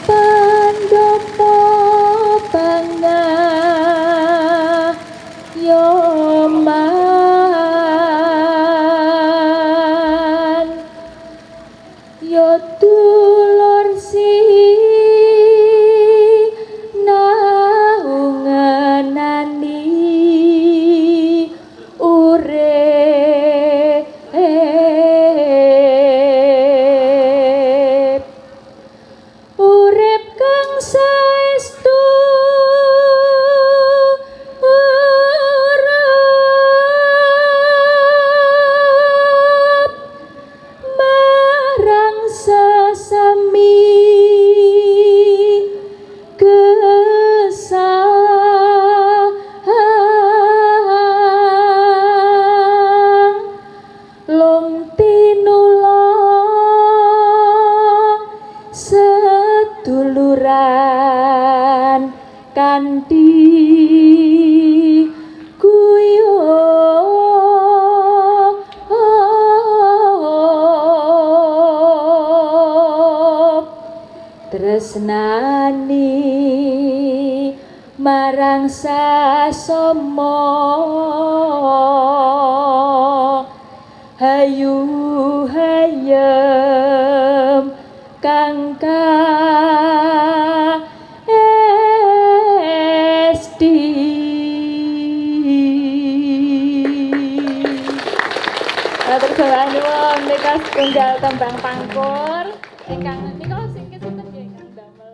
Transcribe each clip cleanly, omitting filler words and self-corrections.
pendopo pangayomman yo dulur sinahungenani urip kang saestu urip marang sesami gesang long tinulung seduluran kanthi guyub tresnani marang sasama hayu hayem kang esti. Atur salam nuwun nika setunggal tembang pangkur ingkang nika sing kesinten nggih ingkang damel.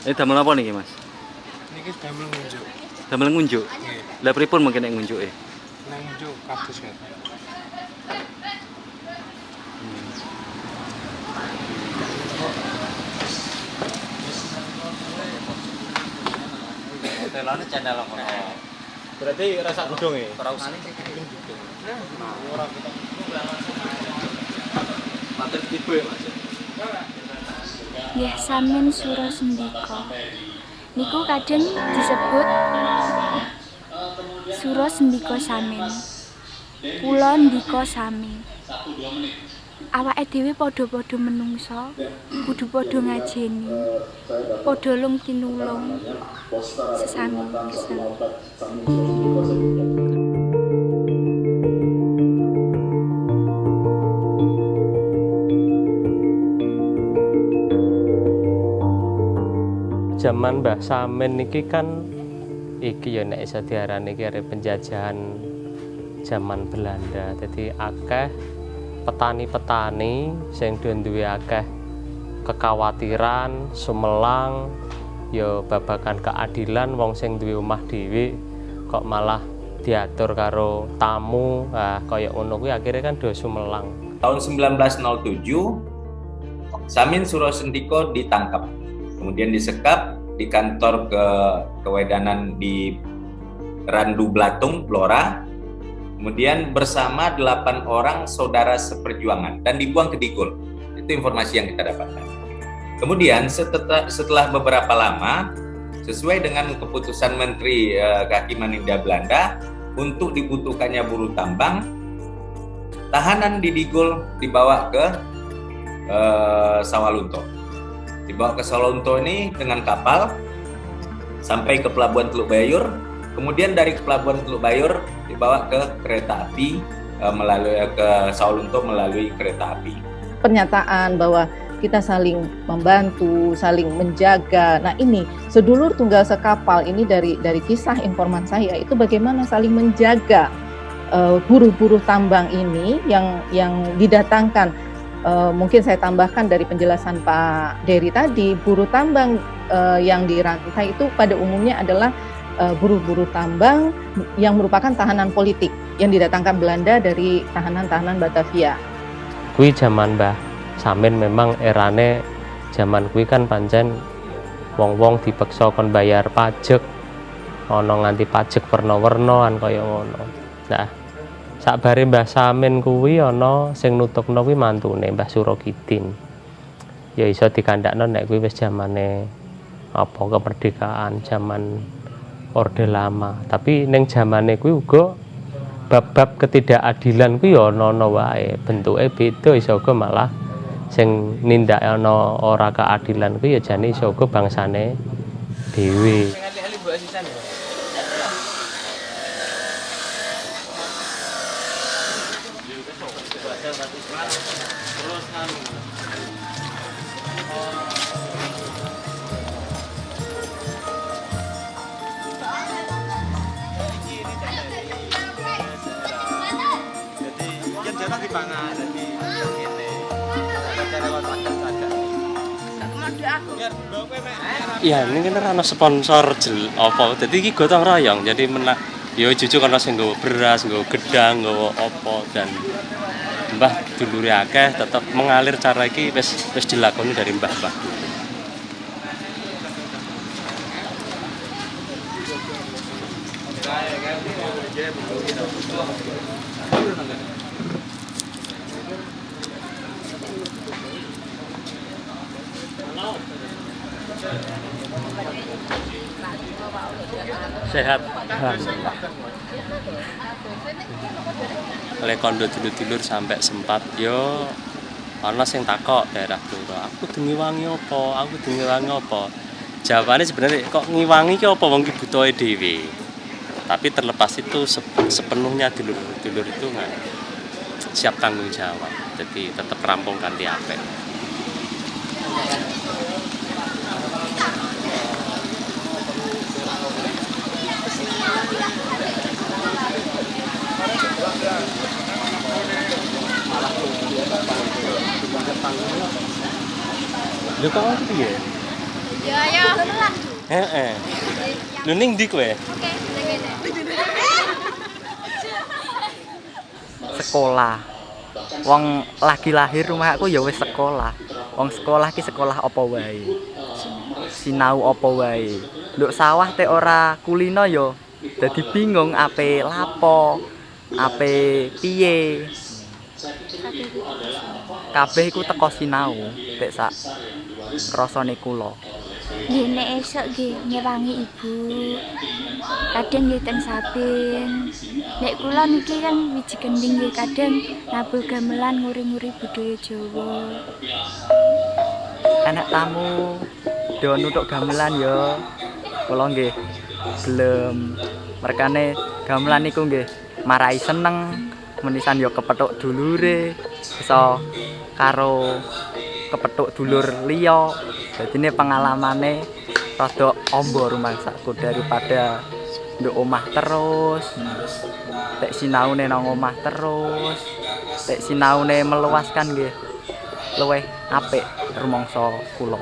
Ini damel apa nih Mas? Niki damel ngunjuk. Damel ngunjuk. Nggih. Lah pripun mungkin nek ngunjuke? Nang ngunjuk kados kan. Hotelane channel kono. Berarti rasa godhong ya? Ora usah. Ora kita. Matur tipe ya Mas. Nggih samin sura sendika. Niku kadang disebut sura sendika samin. Kula ndika sami. awake dhewe padha-padha menungso, kudu padha ngajeni, padha lung tinulung sesami gesang. Zaman Mbah Samin niki kan iki ya nek iso diarani iki arep penjajahan zaman Belanda. Dadi akeh petani-petani sing duwe akeh kekhawatiran, sumelang ya babagan keadilan wong sing duwe omah dhewe kok malah diatur karo tamu. Kaya ngono kuwi akhirnya kan do sumelang. Tahun 1907 Samin Surosentiko ditangkap. Kemudian disekap di kantor kewedanan di Randu Blatung, Blora. Kemudian bersama 8 orang saudara seperjuangan dan dibuang ke Digul. Itu informasi yang kita dapatkan. Kemudian setelah beberapa lama, sesuai dengan keputusan Menteri Kehakiman Hindia Belanda untuk dibutuhkannya buruh tambang, tahanan di Digul dibawa ke Sawalunto. Dibawa ke Sawalunto ini dengan kapal sampai ke Pelabuhan Teluk Bayur. Kemudian dari Pelabuhan Teluk Bayur dibawa ke kereta api melalui ke Sawalunto melalui kereta api. Pernyataan bahwa kita saling membantu, saling menjaga. Nah ini sedulur tunggal sekapal ini dari kisah informan saya itu bagaimana saling menjaga buruh-buruh tambang ini yang didatangkan. Mungkin saya tambahkan dari penjelasan Pak Dery tadi, buruh tambang yang dirantai itu pada umumnya adalah buruh-buruh tambang yang merupakan tahanan politik yang didatangkan Belanda dari tahanan-tahanan Batavia. Kui zaman Mbah Samin memang erane zaman kui kan pancen wong-wong dipeksa kon bayar pajak, ana nganti pajak werna-wernoan kaya ngono. Nah, sakbare Mbah Samin kuwi ana sing nutupno kuwi mantune Mbah Surokidin. Ya iso dikandakno nek kuwi wis zamane apa kemerdekaan, zaman Orde Lama. Tapi ning zamane kuwi uga bab-bab ketidakadilan kuwi ya ana wae. Bentuke beda iso uga malah sing nindakno ora keadilan kuwi ya jane iso uga bangsane dhewe. Iya, ini kan ana sponsor apa. Dadi iki gotong royong. Jadi ya jujur kana sing nggawa beras, nggawa gedang, nggawa apa dan mbah dulure akeh tetep mengalir cara iki wis dilakoni dari mbah-mbah. Sehat. Oleh kondo dulur-dulur sampai sempat yo ana sing takok daerah Blora, aku ngiwangi apa? Jawabannya sebenarnya kok ngiwangi ki apa wong ki butuhe dhewe. Tapi terlepas itu sepenuhnya dulur-dulur itu nggak siap tanggung jawab. Jadi tetap rampung kanthi apik. Lho kok ngono piye? Ya ya. Heeh. Lho ning ndi kowe? Sekolah. Wong lagi lahir rumahku ya wis sekolah. Wong sekolah ki sekolah apa wae. Sinau apa wae. Nduk sawah teh ora kulino ya. Dadi bingung ape lapo, ape piye. Kabeh iku teko sinau, tek sak krasane kula. Nggih nek esuk nggih ngewangi ibu. Kadang nggih ten Sabin. Nek kula niki kan wiji kendhing nggih kadang nabul gamelan nguri-nguri budaya Jawa. Anak tamu do nutuk gamelan ya. Kula nggih gelem. Merkane gamelan niku nggih marai seneng, menisan ya kepethuk dulure, iso karo kepethuk dulur liya. Dadine pengalamane rada amba rumangsaku daripada nduk omah terus. Tek sinaune nang omah terus. Tek sinaune meluaskan nggih luwih apik rumangsa kula.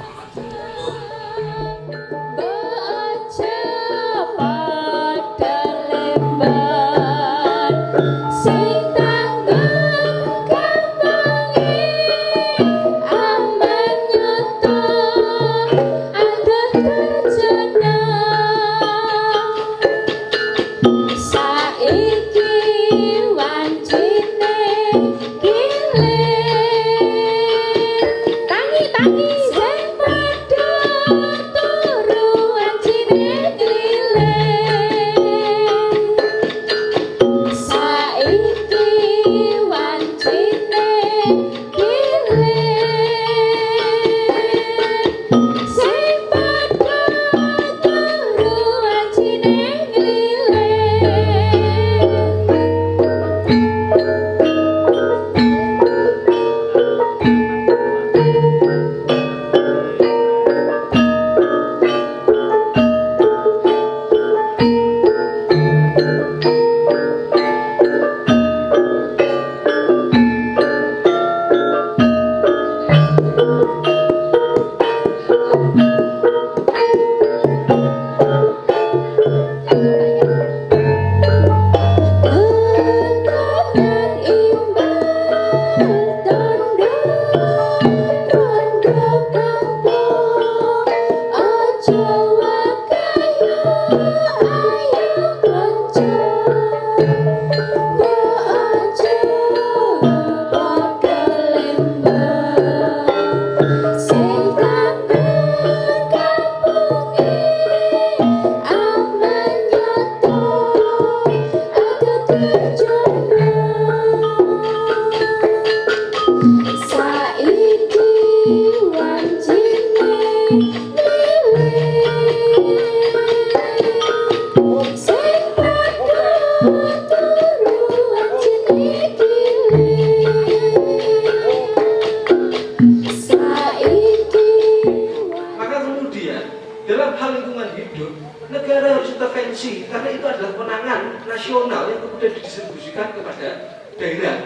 Dalam hal lingkungan hidup, negara harus intervensi karena itu adalah kewenangan nasional yang kemudian didistribusikan kepada daerah.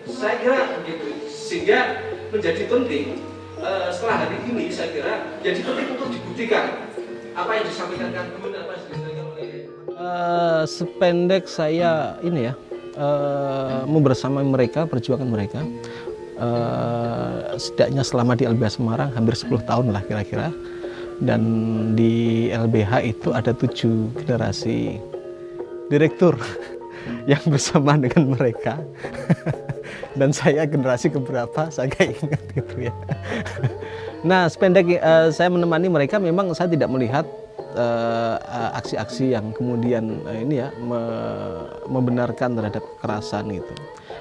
Saya kira begitu, sehingga menjadi penting setelah hari ini saya kira jadi penting untuk dibuktikan apa yang disampaikan Kang Gun, apa yang disampaikan oleh sependek saya ini ya membersama mereka, perjuangan mereka setidaknya selama di LBH Semarang hampir 10 tahun lah kira-kira. Dan di LBH itu ada 7 generasi direktur yang bersama dengan mereka. Dan saya generasi keberapa saya nggak ingat gitu ya. Nah sependek saya menemani mereka, memang saya tidak melihat aksi-aksi yang kemudian ini ya membenarkan terhadap kekerasan gitu,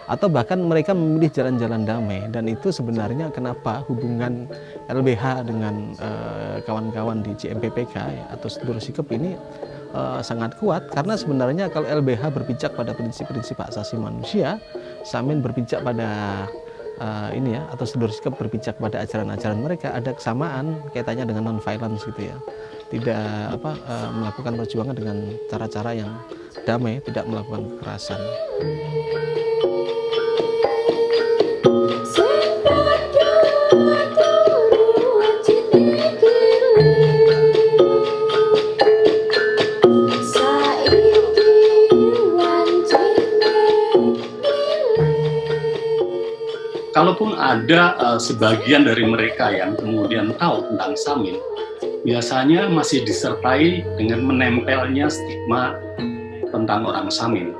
atau bahkan mereka memilih jalan-jalan damai. Dan itu sebenarnya kenapa hubungan LBH dengan kawan-kawan di JMPPK ya, atau sedulur sikap ini sangat kuat, karena sebenarnya kalau LBH berpijak pada prinsip-prinsip hak asasi manusia, Samin berpijak pada ini ya, atau sedulur sikap berpijak pada ajaran-ajaran mereka, ada kesamaan kaitannya dengan non-violence gitu ya, tidak melakukan perjuangan dengan cara-cara yang damai, tidak melakukan kekerasan. Kalaupun ada sebagian dari mereka yang kemudian tahu tentang Samin, biasanya masih disertai dengan menempelnya stigma tentang orang Samin.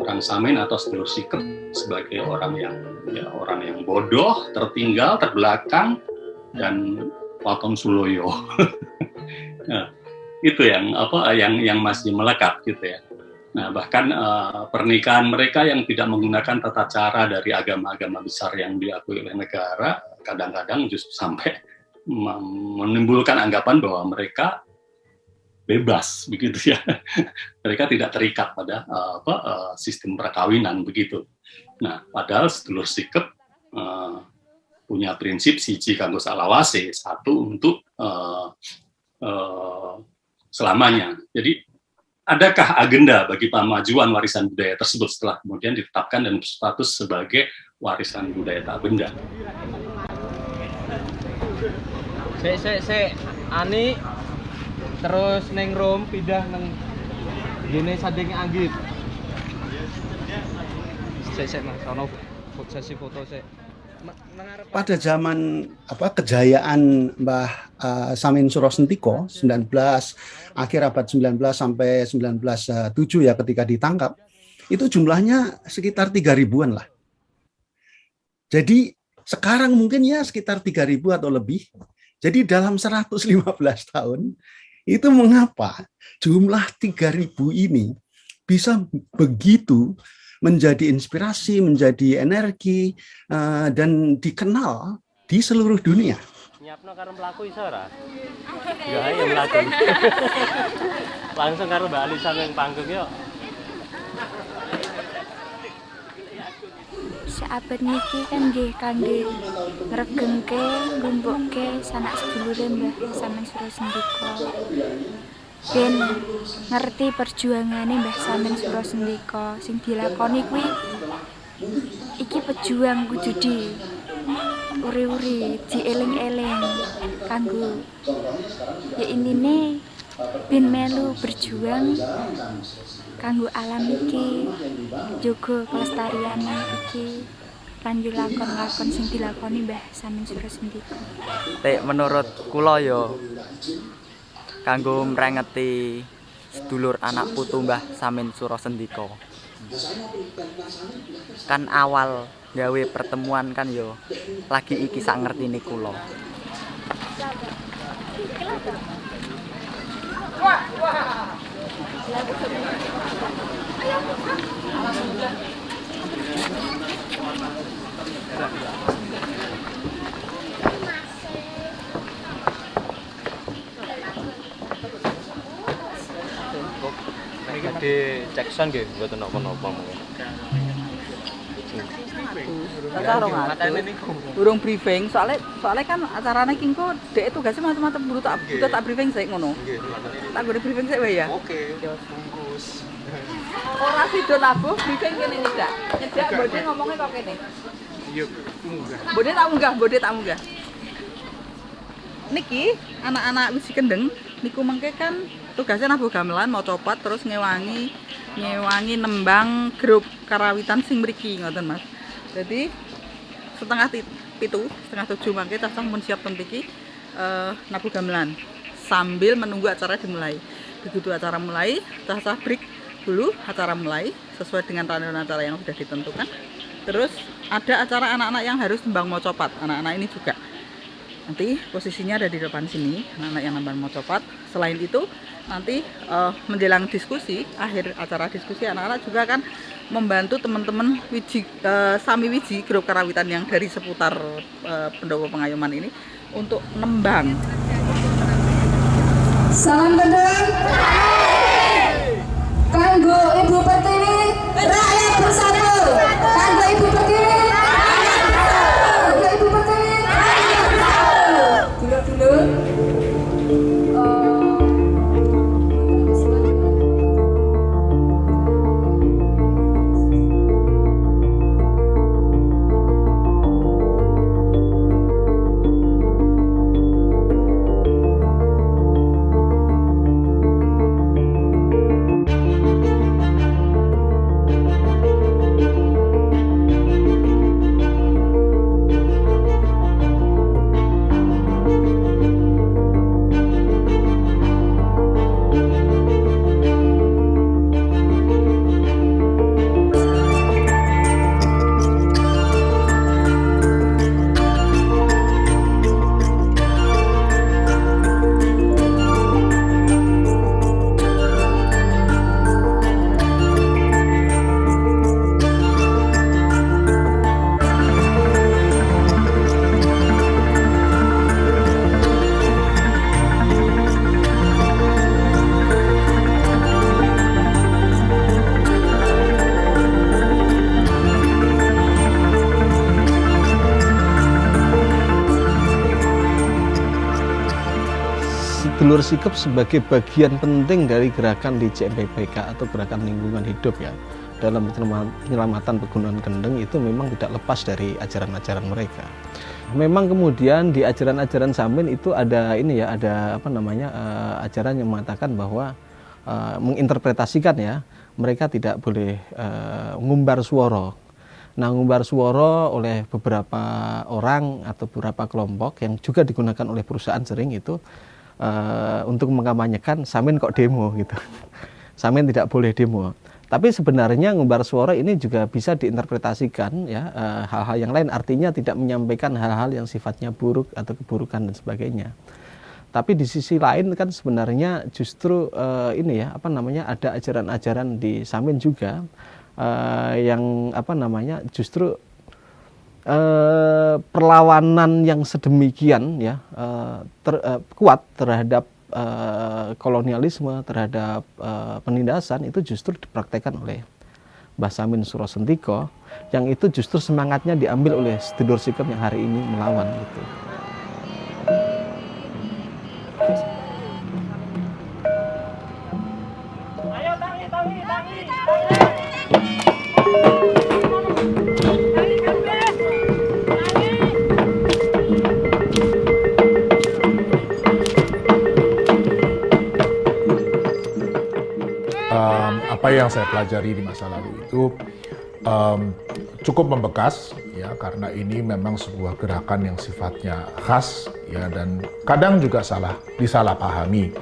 Orang Samin atau sedulur sikap sebagai orang yang bodoh, tertinggal, terbelakang, dan waton suloyo. Nah, itu yang masih melekat gitu ya. Nah, bahkan pernikahan mereka yang tidak menggunakan tata cara dari agama-agama besar yang diakui oleh negara, kadang-kadang justru sampai menimbulkan anggapan bahwa mereka bebas begitu ya. Mereka tidak terikat pada sistem perkawinan begitu. Nah, padahal sedulur sikep punya prinsip siji kanggo salawase, satu untuk selamanya. Jadi adakah agenda bagi pemajuan warisan budaya tersebut setelah kemudian ditetapkan dan berstatus sebagai warisan budaya tak benda? Ani terus neng Rom pindah neng gini sadeng Anggit. Mas ono sesi foto pada zaman kejayaan Mbah Samin Surosentiko akhir abad 19 sampai 1907 ya ketika ditangkap, itu jumlahnya sekitar 3.000-an lah. Jadi sekarang mungkin ya sekitar 3.000 atau lebih. Jadi dalam 115 tahun itu mengapa jumlah 3.000 ini bisa begitu menjadi inspirasi, menjadi energi, dan dikenal di seluruh dunia. Nyiapno karo mlaku iso ora? Ya ayo mlaku. Langsung karo Mbak Alisa ning panggung yo. Saabet niki kan nggih kangge ngregengke, nglumpukke sanak sedulure Mbah Samin Surosentiko. Ben ngerti perjuangane Mbah Samin Surosentiko sing dilakoni kuwi iki pejuang kudu di uri-uri dieling-eling kanggo ya intine ben melu berjuang kanggo alam iki jaga kelestariane iki lan yo lakon-lakon sing dilakoni Mbah Samin Surosentiko. Menurut kula yo kanggo mrengeti sedulur anak putu Mbah Samin Surosentiko. Kan awal gawe pertemuan kan yo lagi iki sak ngertine kula. Di Jackson nggih mboten napa-napa mungkin. Urung briefing, soalnya kan acaranya iki engko dhek tugasnya macam-macam butuh tak briefing sik ngono. Tak gone briefing sik wae ya. Oke. Bungkus. Ora sido nabuh briefing kene nyedak. Nyedak Bode ngomongnya kok kene. Iya, munggah. Bode tak munggah. Niki anak-anak wiji kendeng niku mengke kan tugasnya nabuh gamelan mau copat terus ngewangi nembang grup karawitan sing mriki ngoten Mas. Jadi setengah 7 mangke tasah mun siap ten iki nabuh gamelan sambil menunggu acara dimulai. Begitu acara mulai, tasah break dulu acara mulai sesuai dengan rundown acara yang sudah ditentukan. Terus ada acara anak-anak yang harus nembang mau copat. Anak-anak ini juga nanti posisinya ada di depan sini, anak-anak yang nembang mau copat. Selain itu nanti menjelang diskusi, akhir acara diskusi anak-anak juga akan membantu teman-teman Sami Wiji grup karawitan yang dari seputar Pendopo Pengayoman ini untuk nembang. Salam gendeng kanggo Ibu Pertiwi, rakyat bersatu. Kanggo Ibu Pertiwi, kanggo Ibu Pertiwi, dulu. sedulur sikap sebagai bagian penting dari gerakan di JMPBK atau gerakan lingkungan hidup ya. Dalam penyelamatan pegunungan kendeng itu memang tidak lepas dari ajaran-ajaran mereka. Memang kemudian di ajaran-ajaran Samin itu ada ini ya, ada apa namanya ajaran yang mengatakan bahwa menginterpretasikan ya, mereka tidak boleh ngumbar swara. Nah, ngumbar swara oleh beberapa orang atau beberapa kelompok yang juga digunakan oleh perusahaan sering itu untuk mengkampanyekan Samin kok demo gitu. Samin tidak boleh demo. Tapi sebenarnya ngumbar suara ini juga bisa diinterpretasikan ya hal-hal yang lain, artinya tidak menyampaikan hal-hal yang sifatnya buruk atau keburukan dan sebagainya. Tapi di sisi lain kan sebenarnya justru ini ya apa namanya ada ajaran-ajaran di Samin juga yang apa namanya justru perlawanan yang sedemikian ya kuat terhadap kolonialisme, terhadap penindasan itu justru dipraktekkan oleh Mbah Samin Surosentiko, yang itu justru semangatnya diambil oleh sedulur sikap yang hari ini melawan gitu. Apa yang saya pelajari di masa lalu itu cukup membekas ya, karena ini memang sebuah gerakan yang sifatnya khas ya, dan kadang juga disalahpahami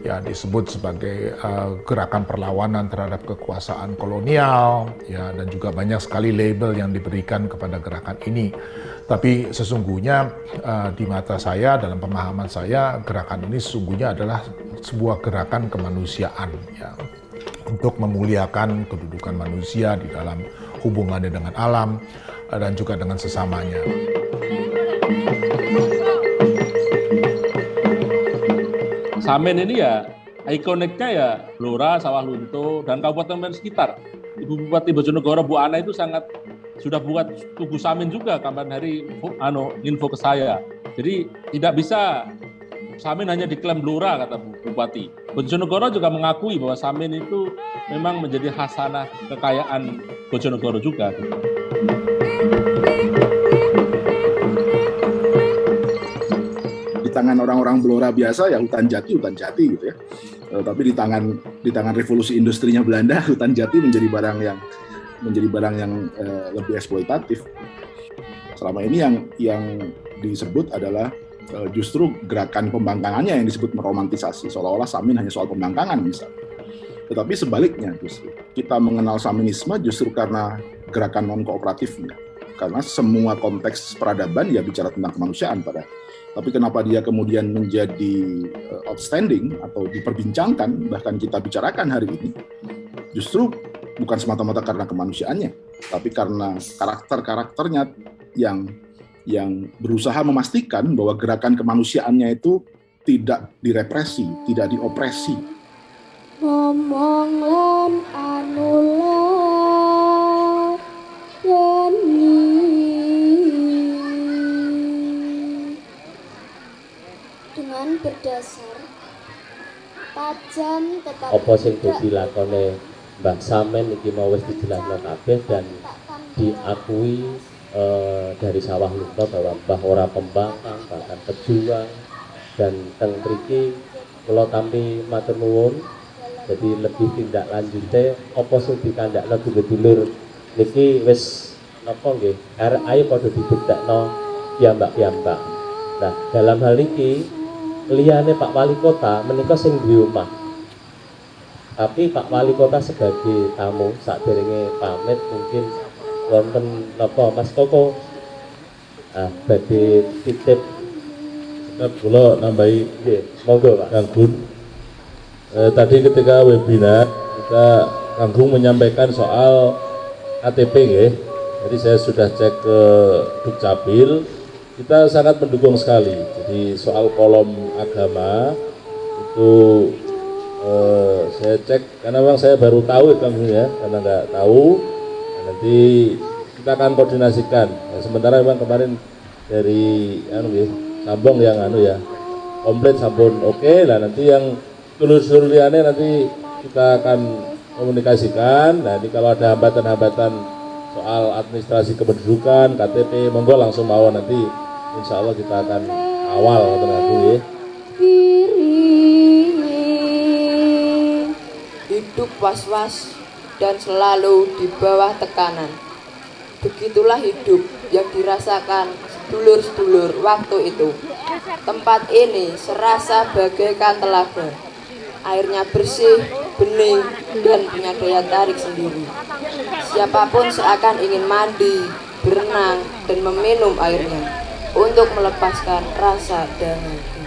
ya, disebut sebagai gerakan perlawanan terhadap kekuasaan kolonial ya, dan juga banyak sekali label yang diberikan kepada gerakan ini. Tapi sesungguhnya di mata saya, dalam pemahaman saya, gerakan ini sesungguhnya adalah sebuah gerakan kemanusiaan ya, untuk memuliakan kedudukan manusia di dalam hubungannya dengan alam dan juga dengan sesamanya. Samin ini ya ikoniknya ya Blora, Sawah Lunto, dan kabupaten sekitar. Ibu Bupati Bojonegoro Bu Ana itu sudah buat tugu Samin juga kapan hari info ke saya. Jadi tidak bisa Samin hanya diklaim Blora, kata Bu Bupati. Bojonegoro juga mengakui bahwa Samin itu memang menjadi khasanah kekayaan Bojonegoro juga. Di tangan orang-orang Blora biasa ya hutan jati gitu ya. Tapi di tangan revolusi industrinya Belanda, hutan jati menjadi barang yang lebih eksploitatif. Selama ini yang disebut adalah justru gerakan pembangkangannya yang disebut meromantisasi, seolah-olah Samin hanya soal pembangkangan misalnya. Tetapi sebaliknya justru kita mengenal Saminisme justru karena gerakan non-kooperatifnya. Karena semua konteks peradaban ya bicara tentang kemanusiaan tapi kenapa dia kemudian menjadi outstanding atau diperbincangkan, bahkan kita bicarakan hari ini, justru bukan semata-mata karena kemanusiaannya, tapi karena karakter-karakternya yang berusaha memastikan bahwa gerakan kemanusiaannya itu tidak direpresi, tidak diopresi. Ngomong lan anular weni dengan berdasar tajam tetapi apa sing dadi lakone Mbah Samin iki mau wis dijelasno kabeh dan diakui dari Sawah Lunto bahwa Mbah ora pembangkang, bahkan pejuang, dan teng mriki kula tampi matur nuwun. Jadi lebih tindak lanjute apa sing dikandakno dulur-dulur niki wis napa nggih ayo padha dibuktekno piyambak-piyambak. Nah, dalam hal iki liyane Pak Wali Kota menika sing duwe omah. Tapi Pak Wali Kota sebagai tamu sakderenge pamit mungkin wonten napa Mas Koko badhe titip kula nambahi nggih monggo Pak Kang Gun. Tadi ketika webinar kita Kang Gun menyampaikan soal KTP nggih. Jadi saya sudah cek ke Dukcapil, kita sangat mendukung sekali. Jadi soal kolom agama itu saya cek karena memang saya baru tahu Kang Gun ya, karena nggak tahu. Nanti kita akan koordinasikan. Sementara memang kemarin dari Sambong yang komplit sampun oke lah, nanti yang seluruh liane nanti kita akan komunikasikan. Nah, ini kalau ada hambatan-hambatan soal administrasi kependudukan, KTP, monggo langsung mawon, nanti insya Allah kita akan awal tenaga ya. Hidup was-was dan selalu di bawah tekanan. Begitulah hidup yang dirasakan sedulur-sedulur waktu itu. Tempat ini serasa bagaikan telaga. Airnya bersih, bening, dan punya daya tarik sendiri. Siapapun seakan ingin mandi, berenang, dan meminum airnya untuk melepaskan rasa dahaga.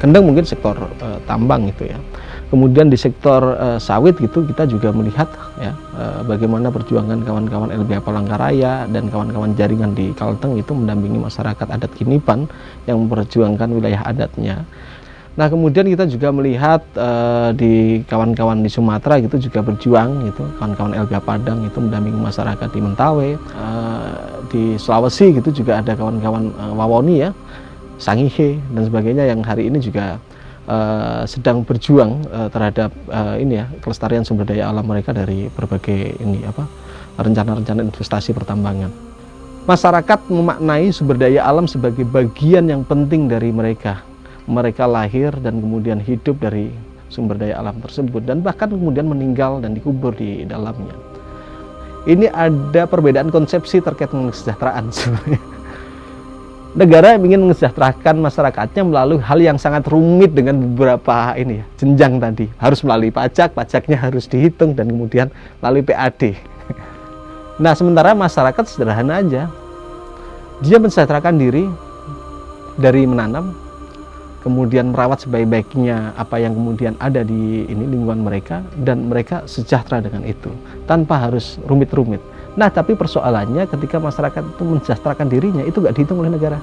Kendeng mungkin sektor tambang gitu ya. Kemudian di sektor sawit gitu kita juga melihat ya bagaimana perjuangan kawan-kawan LBH Palangkaraya dan kawan-kawan jaringan di Kalteng itu mendampingi masyarakat adat Kinipan yang memperjuangkan wilayah adatnya. Nah, kemudian kita juga melihat di kawan-kawan di Sumatera gitu juga berjuang gitu, kawan-kawan LBH Padang itu mendampingi masyarakat di Mentawai, di Sulawesi gitu juga ada kawan-kawan Wawoni ya, Sangihe dan sebagainya yang hari ini juga sedang berjuang terhadap ini ya kelestarian sumber daya alam mereka dari berbagai ini apa rencana-rencana investasi pertambangan. Masyarakat memaknai sumber daya alam sebagai bagian yang penting dari mereka. Mereka lahir dan kemudian hidup dari sumber daya alam tersebut dan bahkan kemudian meninggal dan dikubur di dalamnya. Ini ada perbedaan konsepsi terkait dengan kesejahteraan sebenarnya. Negara ingin mensejahterakan masyarakatnya melalui hal yang sangat rumit dengan beberapa ini ya, jenjang tadi. Harus melalui pajak, pajaknya harus dihitung dan kemudian melalui PAD. Nah, sementara masyarakat sederhana aja. Dia mensejahterakan diri dari menanam, kemudian merawat sebaik-baiknya apa yang kemudian ada di ini lingkungan mereka dan mereka sejahtera dengan itu tanpa harus rumit-rumit. Nah, tapi persoalannya ketika masyarakat itu mensejahterakan dirinya itu nggak dihitung oleh negara.